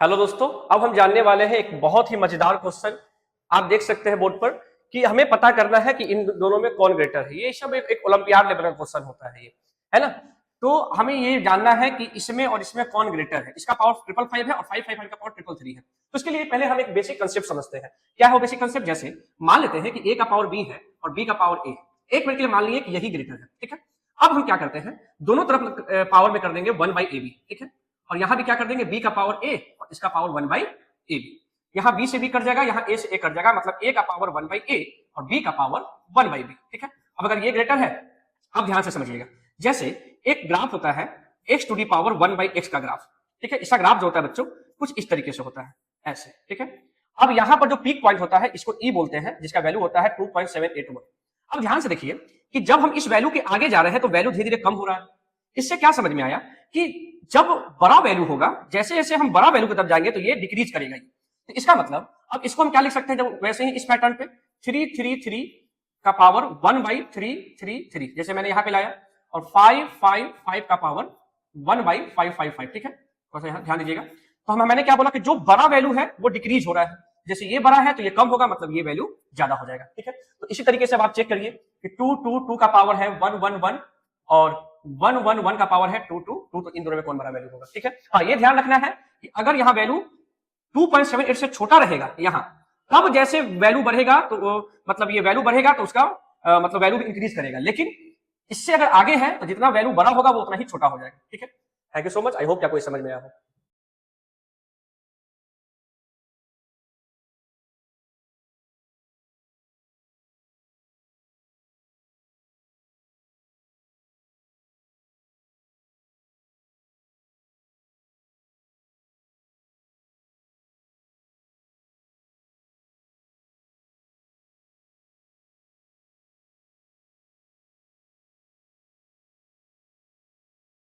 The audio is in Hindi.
हेलो दोस्तों, अब हम जानने वाले हैं एक बहुत ही मजेदार क्वेश्चन। आप देख सकते हैं बोर्ड पर कि हमें पता करना है कि इन दोनों में कौन ग्रेटर है। ये सब एक ओलंपियाड लेवल का क्वेश्चन होता है, ये है ना। तो हमें ये जानना है कि इसमें और इसमें कौन ग्रेटर है। इसका पावर 555 है और 555 का पावर 333 है। तो इसके लिए पहले हम एक बेसिक कंसेप्ट समझते हैं। क्या है वो बेसिक कंसेप्ट? जैसे मान लेते हैं कि ए का पावर बी है और बी का पावर ए। एक मिनट के लिए मान लीजिए कि यही ग्रेटर है, ठीक है। अब हम क्या करते हैं, दोनों तरफ पावर में कर देंगे 1/ab, ठीक है। और यहां भी क्या कर देंगे, b का पावर a और इसका पावर 1/ab। यहां b से b कट जाएगा, यहां a से a कट जाएगा, मतलब a का पावर 1/a और b का पावर 1/b, ठीक है। अब अगर ये ग्रेटर है, अब ध्यान से समझिएगा। जैसे एक ग्राफ होता है x to the power 1/x का ग्राफ, ठीक है। इसका ग्राफ जो होता है बच्चों कुछ इस तरीके से होता है, ऐसे, ठीक है। अब यहां पर जो पीक पॉइंट होता है इसको e बोलते हैं, जिसका वैल्यू होता है 2.781। अब ध्यान से देखिए कि जब हम इस वैल्यू के आगे जा रहे हैं तो वैल्यू धीरे धीरे कम हो रहा है। इससे क्या समझ में आया कि जब बड़ा वैल्यू होगा, जैसे जैसे हम बड़ा वैल्यू की तरफ जाएंगे तो ये डिक्रीज करेगा। तो इसका मतलब अब इसको हम क्या लिख सकते हैं, जब वैसे ही इस पैटर्न पे 333 का पावर 1/333, जैसे मैंने यहां पे लाया, और 555 का पावर 1/555, ठीक है। तो ध्यान दीजिएगा, तो मैंने क्या बोला कि जो बड़ा वैल्यू है वो डिक्रीज हो रहा है, जैसे ये बड़ा है तो ये कम होगा, मतलब ये वैल्यू ज्यादा हो जाएगा, ठीक है। तो इसी तरीके से अब आप चेक करिए कि 2 का पावर है 111 और 111 का पावर है 2, तो इन दोनों में कौन बड़ा वैल्यू होगा, ठीक है। हाँ, ये ध्यान रखना है कि अगर यहाँ वैल्यू 2.78 से छोटा रहेगा यहाँ, तब जैसे वैल्यू बढ़ेगा तो मतलब ये वैल्यू बढ़ेगा तो उसका मतलब वैल्यू भी इंक्रीज करेगा, लेकिन इससे अगर आगे है तो जितना वैल्यू बड़ा होगा वो उतना ही छोटा हो जाएगा, ठीक है। Thank you so much, I hope क्या कोई समझ में आया हो।